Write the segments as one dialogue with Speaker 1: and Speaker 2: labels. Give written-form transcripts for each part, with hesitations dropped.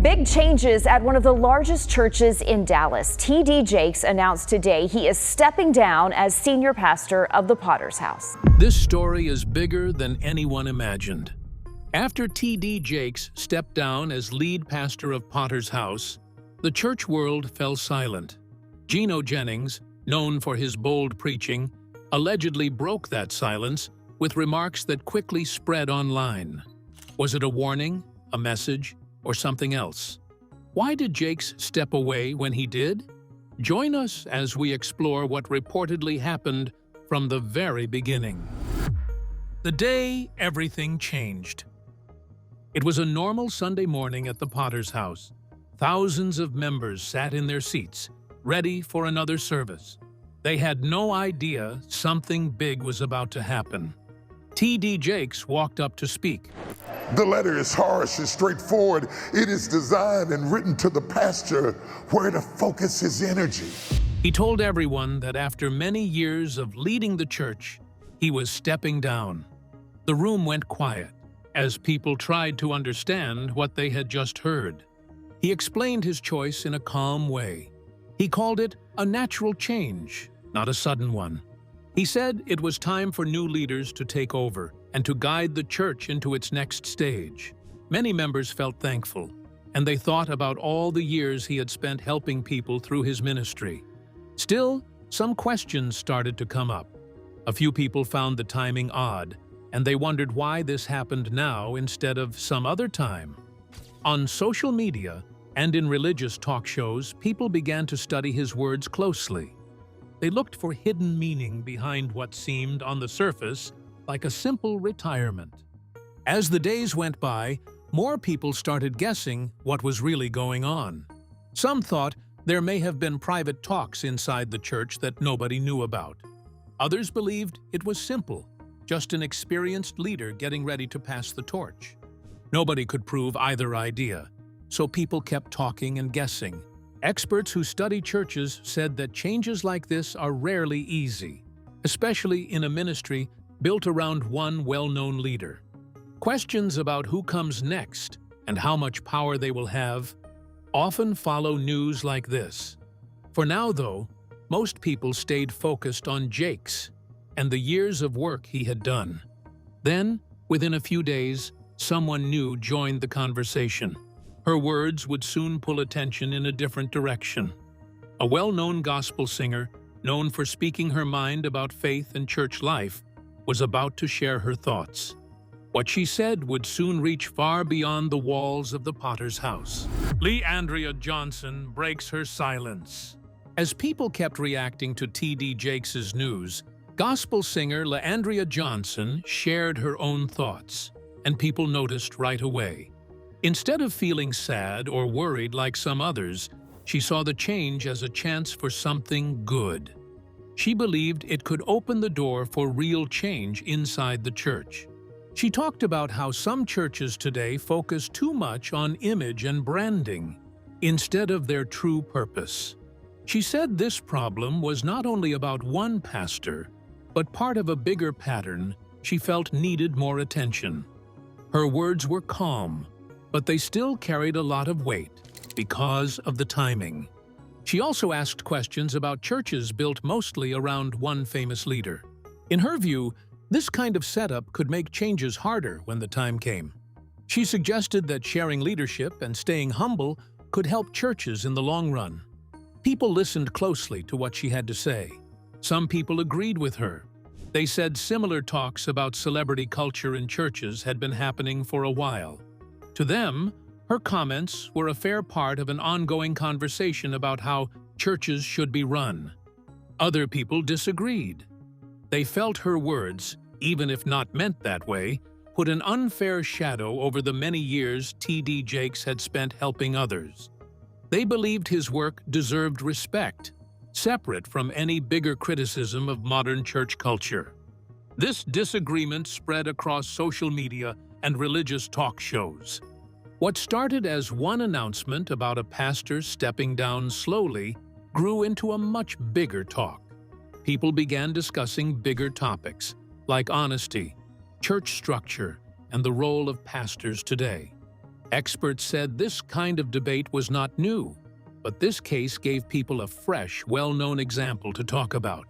Speaker 1: Big changes at one of the largest churches in Dallas. T.D. Jakes announced today he is stepping down as senior pastor of the Potter's House.
Speaker 2: This story is bigger than anyone imagined. After T.D. Jakes stepped down as lead pastor of Potter's House, the church world fell silent. Gino Jennings, known for his bold preaching, allegedly broke that silence with remarks that quickly spread online. Was it a warning, a message, or something else? Why did Jakes step away when he did? Join us as we explore what reportedly happened from the very beginning. The day everything changed. It was a normal Sunday morning at the Potter's House. Thousands of members sat in their seats, ready for another service. They had no idea something big was about to happen. T.D. Jakes walked up to speak.
Speaker 3: The letter is harsh and straightforward. It is designed and written to the pastor where to focus his energy.
Speaker 2: He told everyone that after many years of leading the church, he was stepping down. The room went quiet as people tried to understand what they had just heard. He explained his choice in a calm way. He called it a natural change, not a sudden one. He said it was time for new leaders to take over and to guide the church into its next stage. Many members felt thankful, and they thought about all the years he had spent helping people through his ministry. Still, some questions started to come up. A few people found the timing odd, and they wondered why this happened now instead of some other time. On social media and in religious talk shows, people began to study his words closely. They looked for hidden meaning behind what seemed, on the surface, like a simple retirement. As the days went by, more people started guessing what was really going on. Some thought there may have been private talks inside the church that nobody knew about. Others believed it was simple, just an experienced leader getting ready to pass the torch. Nobody could prove either idea, so people kept talking and guessing. Experts who study churches said that changes like this are rarely easy, especially in a ministry built around one well-known leader. Questions about who comes next and how much power they will have often follow news like this. For now, though, most people stayed focused on Jakes and the years of work he had done. Then, within a few days, someone new joined the conversation. Her words would soon pull attention in a different direction. A well-known gospel singer, known for speaking her mind about faith and church life, was about to share her thoughts. What she said would soon reach far beyond the walls of the Potter's House. Leandria Johnson breaks her silence. As people kept reacting to T.D. Jakes' news, gospel singer Leandria Johnson shared her own thoughts, and people noticed right away. Instead of feeling sad or worried like some others, she saw the change as a chance for something good. She believed it could open the door for real change inside the church. She talked about how some churches today focus too much on image and branding instead of their true purpose. She said this problem was not only about one pastor, but part of a bigger pattern she felt needed more attention. Her words were calm, but they still carried a lot of weight because of the timing. She also asked questions about churches built mostly around one famous leader. In her view, this kind of setup could make changes harder when the time came. She suggested that sharing leadership and staying humble could help churches in the long run. People listened closely to what she had to say. Some people agreed with her. They said similar talks about celebrity culture in churches had been happening for a while. To them, her comments were a fair part of an ongoing conversation about how churches should be run. Other people disagreed. They felt her words, even if not meant that way, put an unfair shadow over the many years T.D. Jakes had spent helping others. They believed his work deserved respect, separate from any bigger criticism of modern church culture. This disagreement spread across social media and religious talk shows. What started as one announcement about a pastor stepping down slowly grew into a much bigger talk. People began discussing bigger topics, like honesty, church structure, and the role of pastors today. Experts said this kind of debate was not new, but this case gave people a fresh, well-known example to talk about.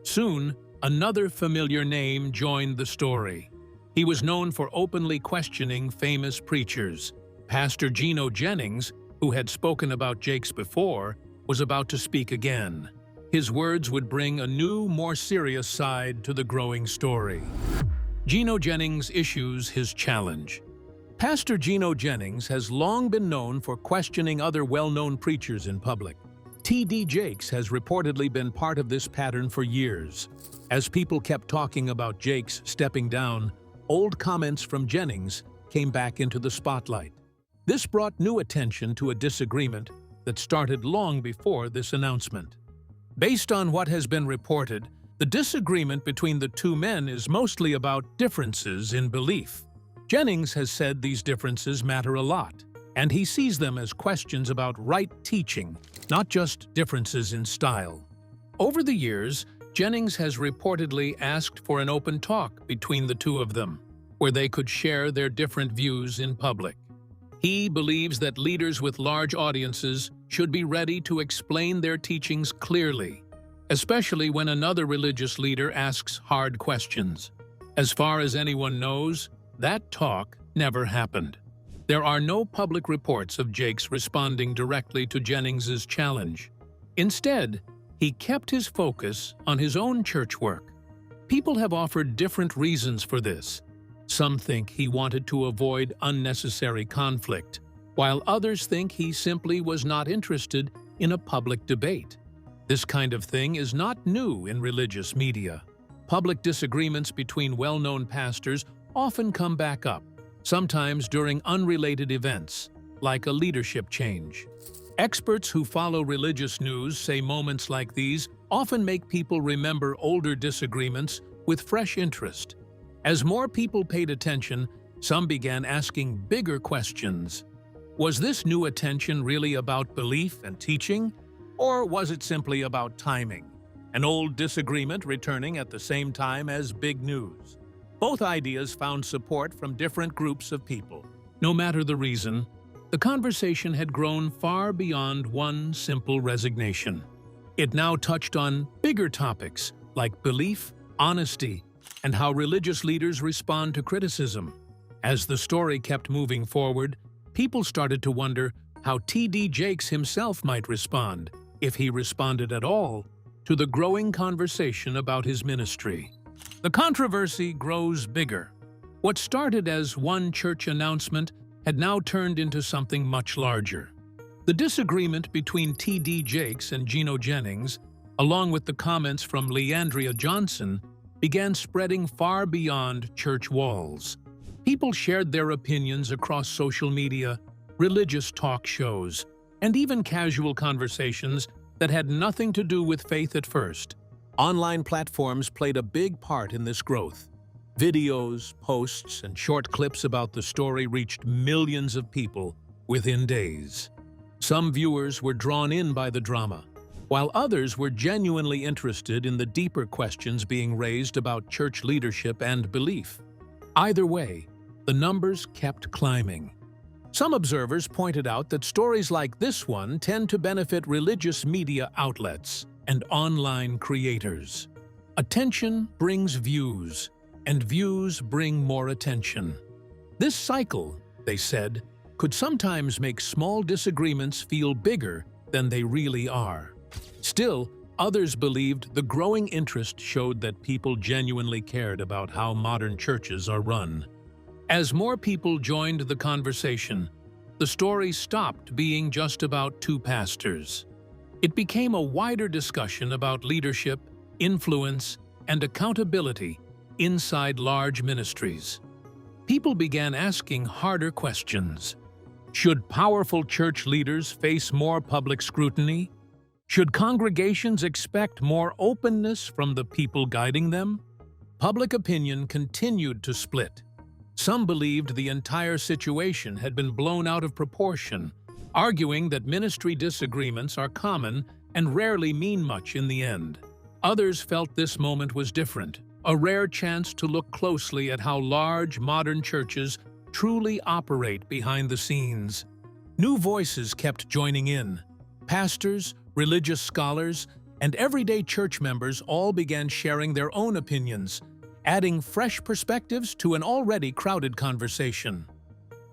Speaker 2: Soon, another familiar name joined the story. He was known for openly questioning famous preachers. Pastor Gino Jennings, who had spoken about Jakes before, was about to speak again. His words would bring a new, more serious side to the growing story. Gino Jennings issues his challenge. Pastor Gino Jennings has long been known for questioning other well-known preachers in public. T.D. Jakes has reportedly been part of this pattern for years. As people kept talking about Jakes stepping down, old comments from Jennings came back into the spotlight. This brought new attention to a disagreement that started long before this announcement. Based on what has been reported, the disagreement between the two men is mostly about differences in belief. Jennings has said these differences matter a lot, and he sees them as questions about right teaching, not just differences in style. Over the years, Jennings has reportedly asked for an open talk between the two of them, where they could share their different views in public. He believes that leaders with large audiences should be ready to explain their teachings clearly, especially when another religious leader asks hard questions. As far as anyone knows, that talk never happened. There are no public reports of Jakes responding directly to Jennings's challenge. Instead, he kept his focus on his own church work. People have offered different reasons for this. Some think he wanted to avoid unnecessary conflict, while others think he simply was not interested in a public debate. This kind of thing is not new in religious media. Public disagreements between well-known pastors often come back up, sometimes during unrelated events, like a leadership change. Experts who follow religious news say moments like these often make people remember older disagreements with fresh interest. As more people paid attention, some began asking bigger questions. Was this new attention really about belief and teaching, or was it simply about timing? An old disagreement returning at the same time as big news. Both ideas found support from different groups of people. No matter the reason, the conversation had grown far beyond one simple resignation. It now touched on bigger topics like belief, honesty, and how religious leaders respond to criticism. As the story kept moving forward, people started to wonder how T.D. Jakes himself might respond, if he responded at all, to the growing conversation about his ministry. The controversy grows bigger. What started as one church announcement had now turned into something much larger. The disagreement between T.D. Jakes and Gino Jennings, along with the comments from Leandria Johnson, began spreading far beyond church walls. People shared their opinions across social media, religious talk shows, and even casual conversations that had nothing to do with faith at first. Online platforms played a big part in this growth. Videos, posts, and short clips about the story reached millions of people within days. Some viewers were drawn in by the drama, while others were genuinely interested in the deeper questions being raised about church leadership and belief. Either way, the numbers kept climbing. Some observers pointed out that stories like this one tend to benefit religious media outlets and online creators. Attention brings views, and views bring more attention. This cycle, they said, could sometimes make small disagreements feel bigger than they really are. Still, others believed the growing interest showed that people genuinely cared about how modern churches are run. As more people joined the conversation, the story stopped being just about two pastors. It became a wider discussion about leadership, influence, and accountability inside large ministries. People began asking harder questions. Should powerful church leaders face more public scrutiny? Should congregations expect more openness from the people guiding them? Public opinion continued to split. Some believed the entire situation had been blown out of proportion, arguing that ministry disagreements are common and rarely mean much in the end. Others felt this moment was different, a rare chance to look closely at how large modern churches truly operate behind the scenes. New voices kept joining in. Pastors, religious scholars, and everyday church members all began sharing their own opinions, adding fresh perspectives to an already crowded conversation.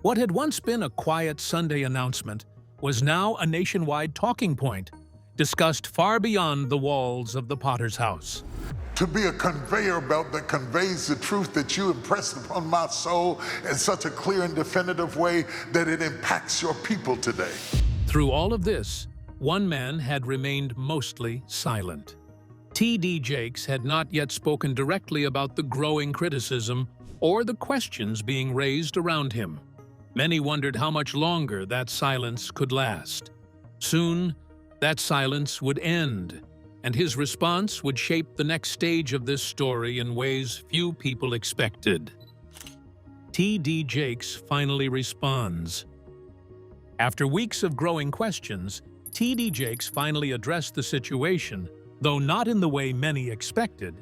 Speaker 2: What had once been a quiet Sunday announcement was now a nationwide talking point, discussed far beyond the walls of the Potter's house.
Speaker 3: To be a conveyor belt that conveys the truth that you impressed upon my soul in such a clear and definitive way that it impacts your people today.
Speaker 2: Through all of this, one man had remained mostly silent. T.D. Jakes had not yet spoken directly about the growing criticism or the questions being raised around him. Many wondered how much longer that silence could last. Soon, that silence would end, and his response would shape the next stage of this story in ways few people expected. T.D. Jakes finally responds. After weeks of growing questions, T.D. Jakes finally addressed the situation, though not in the way many expected.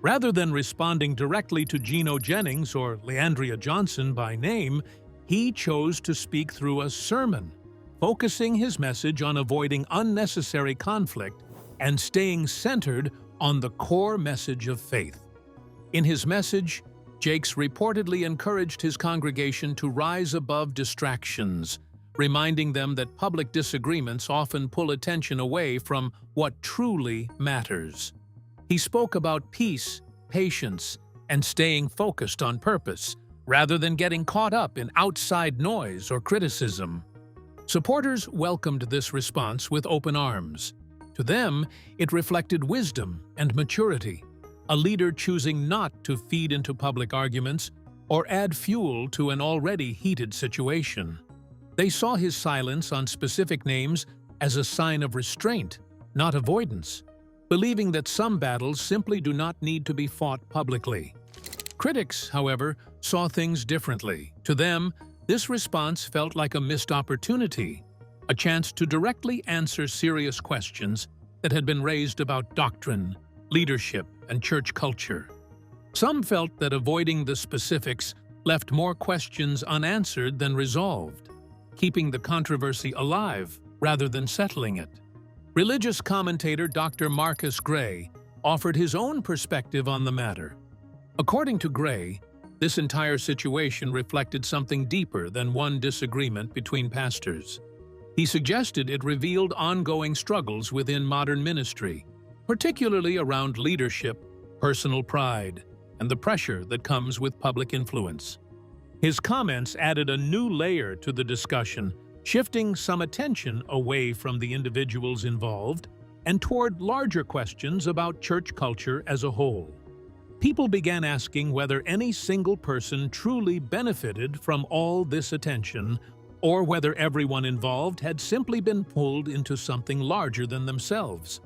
Speaker 2: Rather than responding directly to Gino Jennings or Leandria Johnson by name, he chose to speak through a sermon, focusing his message on avoiding unnecessary conflict and staying centered on the core message of faith. In his message, Jakes reportedly encouraged his congregation to rise above distractions, reminding them that public disagreements often pull attention away from what truly matters. He spoke about peace, patience, and staying focused on purpose, rather than getting caught up in outside noise or criticism. Supporters welcomed this response with open arms. To them, it reflected wisdom and maturity, a leader choosing not to feed into public arguments or add fuel to an already heated situation. They saw his silence on specific names as a sign of restraint, not avoidance, believing that some battles simply do not need to be fought publicly. Critics, however, saw things differently. To them, this response felt like a missed opportunity, a chance to directly answer serious questions that had been raised about doctrine, leadership, and church culture. Some felt that avoiding the specifics left more questions unanswered than resolved, keeping the controversy alive rather than settling it. Religious commentator Dr. Marcus Gray offered his own perspective on the matter. According to Gray, this entire situation reflected something deeper than one disagreement between pastors. He suggested it revealed ongoing struggles within modern ministry, particularly around leadership, personal pride, and the pressure that comes with public influence. His comments added a new layer to the discussion, shifting some attention away from the individuals involved and toward larger questions about church culture as a whole. People began asking whether any single person truly benefited from all this attention, or whether everyone involved had simply been pulled into something larger than themselves.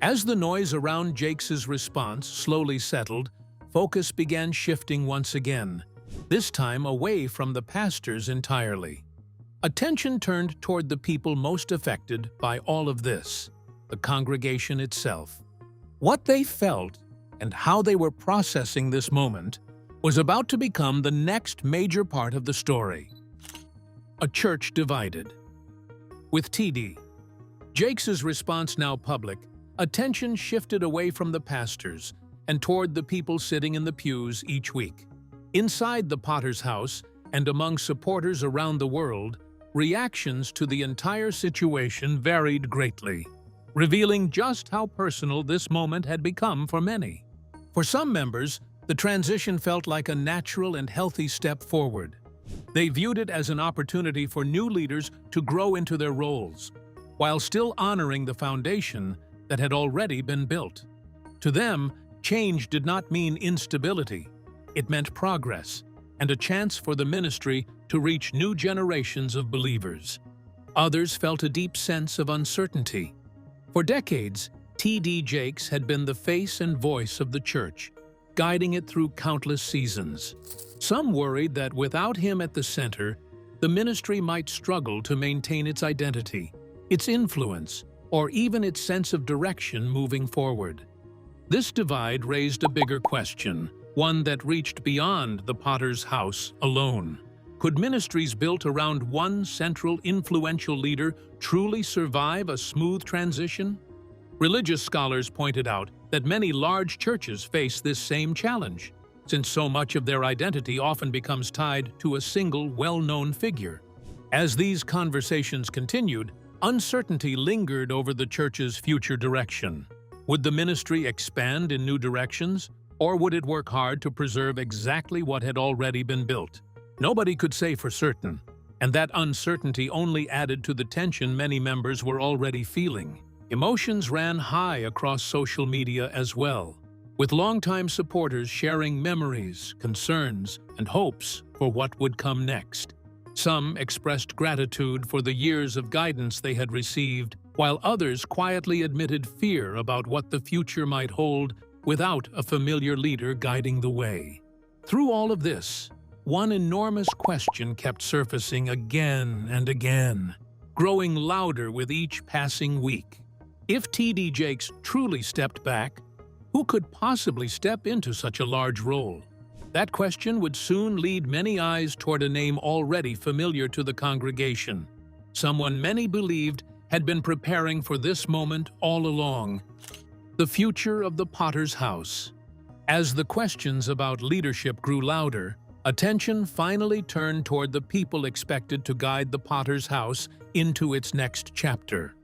Speaker 2: As the noise around Jakes' response slowly settled, focus began shifting once again, this time away from the pastors entirely. Attention turned toward the people most affected by all of this, the congregation itself. What they felt and how they were processing this moment was about to become the next major part of the story. A church divided. With T.D. Jakes' response now public, attention shifted away from the pastors and toward the people sitting in the pews each week. Inside the Potter's house and among supporters around the world, reactions to the entire situation varied greatly, revealing just how personal this moment had become for many. For some members, the transition felt like a natural and healthy step forward. They viewed it as an opportunity for new leaders to grow into their roles, while still honoring the foundation that had already been built. To them, change did not mean instability. It meant progress and a chance for the ministry to reach new generations of believers. Others felt a deep sense of uncertainty. For decades, T.D. Jakes had been the face and voice of the church, guiding it through countless seasons. Some worried that without him at the center, the ministry might struggle to maintain its identity, its influence, or even its sense of direction moving forward. This divide raised a bigger question, one that reached beyond the Potter's house alone. Could ministries built around one central influential leader truly survive a smooth transition? Religious scholars pointed out that many large churches face this same challenge, since so much of their identity often becomes tied to a single well-known figure. As these conversations continued, uncertainty lingered over the church's future direction. Would the ministry expand in new directions, or would it work hard to preserve exactly what had already been built? Nobody could say for certain, and that uncertainty only added to the tension many members were already feeling. Emotions ran high across social media as well, with longtime supporters sharing memories, concerns, and hopes for what would come next. Some expressed gratitude for the years of guidance they had received, while others quietly admitted fear about what the future might hold without a familiar leader guiding the way. Through all of this, one enormous question kept surfacing again and again, growing louder with each passing week. If T.D. Jakes truly stepped back, who could possibly step into such a large role? That question would soon lead many eyes toward a name already familiar to the congregation, someone many believed had been preparing for this moment all along: the future of the Potter's House. As the questions about leadership grew louder, attention finally turned toward the people expected to guide the Potter's House into its next chapter.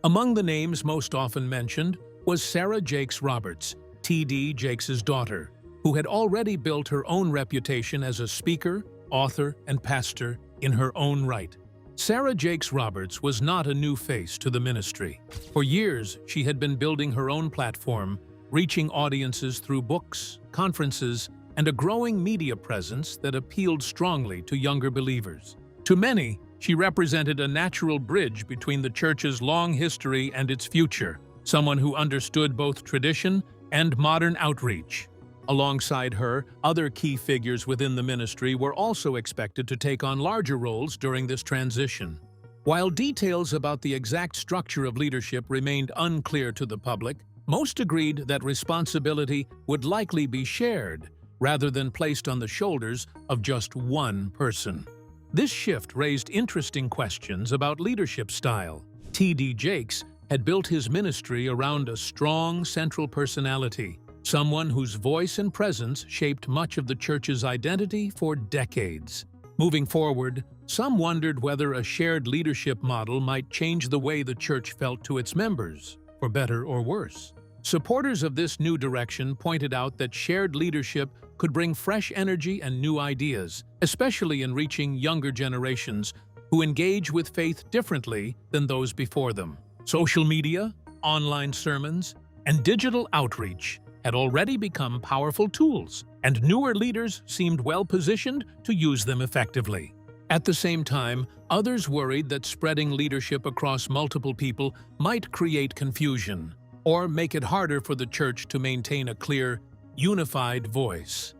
Speaker 2: Among the names most often mentioned was Sarah Jakes Roberts, T.D. Jakes' daughter, who had already built her own reputation as a speaker, author, and pastor in her own right. Sarah Jakes Roberts was not a new face to the ministry. For years, she had been building her own platform, reaching audiences through books, conferences, and a growing media presence that appealed strongly to younger believers. To many, she represented a natural bridge between the church's long history and its future, someone who understood both tradition and modern outreach. Alongside her, other key figures within the ministry were also expected to take on larger roles during this transition. While details about the exact structure of leadership remained unclear to the public, most agreed that responsibility would likely be shared, rather than placed on the shoulders of just one person. This shift raised interesting questions about leadership style. T.D. Jakes had built his ministry around a strong central personality, someone whose voice and presence shaped much of the church's identity for decades. Moving forward, some wondered whether a shared leadership model might change the way the church felt to its members, for better or worse. Supporters of this new direction pointed out that shared leadership could bring fresh energy and new ideas, especially in reaching younger generations who engage with faith differently than those before them. Social media, online sermons, and digital outreach had already become powerful tools, and newer leaders seemed well-positioned to use them effectively. At the same time, others worried that spreading leadership across multiple people might create confusion or make it harder for the church to maintain a clear, unified voice.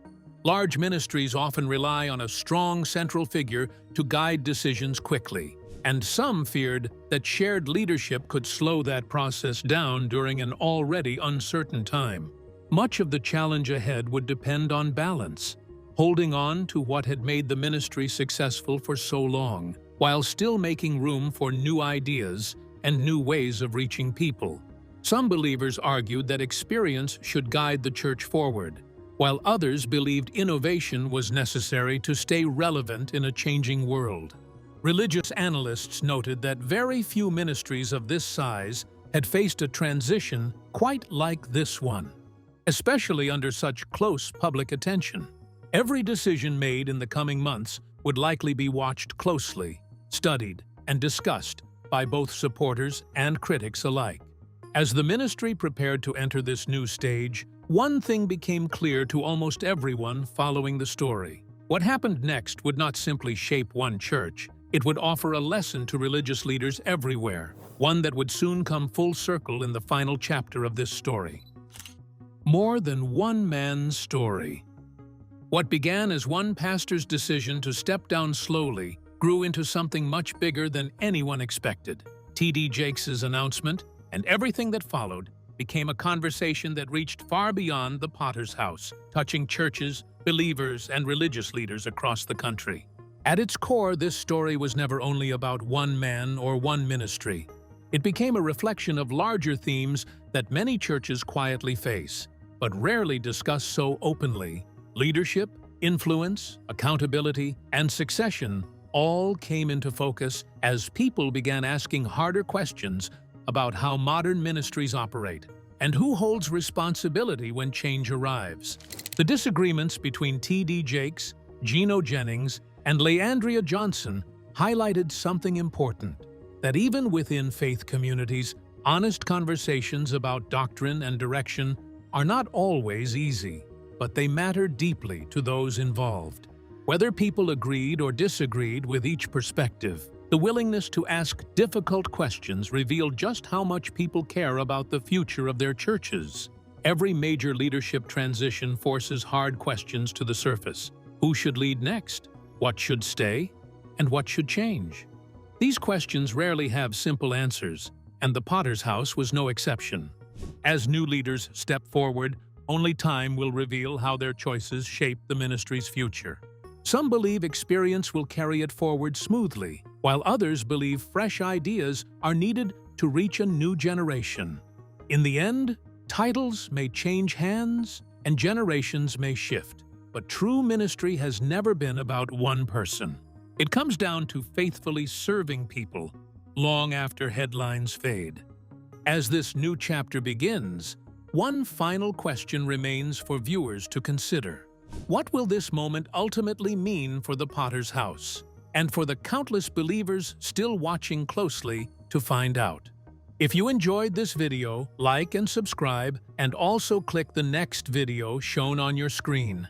Speaker 2: Large ministries often rely on a strong central figure to guide decisions quickly, and some feared that shared leadership could slow that process down during an already uncertain time. Much of the challenge ahead would depend on balance, holding on to what had made the ministry successful for so long, while still making room for new ideas and new ways of reaching people. Some believers argued that experience should guide the church forward, while others believed innovation was necessary to stay relevant in a changing world. Religious analysts noted that very few ministries of this size had faced a transition quite like this one, especially under such close public attention. Every decision made in the coming months would likely be watched closely, studied, and discussed by both supporters and critics alike. As the ministry prepared to enter this new stage, one thing became clear to almost everyone following the story. What happened next would not simply shape one church, it would offer a lesson to religious leaders everywhere, one that would soon come full circle in the final chapter of this story. More than one man's story. What began as one pastor's decision to step down slowly grew into something much bigger than anyone expected. T.D. Jakes' announcement and everything that followed became a conversation that reached far beyond the Potter's House, touching churches, believers, and religious leaders across the country. At its core, this story was never only about one man or one ministry. It became a reflection of larger themes that many churches quietly face, but rarely discuss so openly. Leadership, influence, accountability, and succession all came into focus as people began asking harder questions about how modern ministries operate and who holds responsibility when change arrives. The disagreements between T.D. Jakes, Gino Jennings, and Leandria Johnson highlighted something important, that even within faith communities, honest conversations about doctrine and direction are not always easy, but they matter deeply to those involved. Whether people agreed or disagreed with each perspective, the willingness to ask difficult questions revealed just how much people care about the future of their churches. Every major leadership transition forces hard questions to the surface. Who should lead next? What should stay? And what should change? These questions rarely have simple answers, and the Potter's House was no exception. As new leaders step forward, only time will reveal how their choices shape the ministry's future. Some believe experience will carry it forward smoothly, while others believe fresh ideas are needed to reach a new generation. In the end, titles may change hands and generations may shift, but true ministry has never been about one person. It comes down to faithfully serving people long after headlines fade. As this new chapter begins, one final question remains for viewers to consider. What will this moment ultimately mean for the Potter's House, and for the countless believers still watching closely to find out? If you enjoyed this video, like and subscribe, and also click the next video shown on your screen.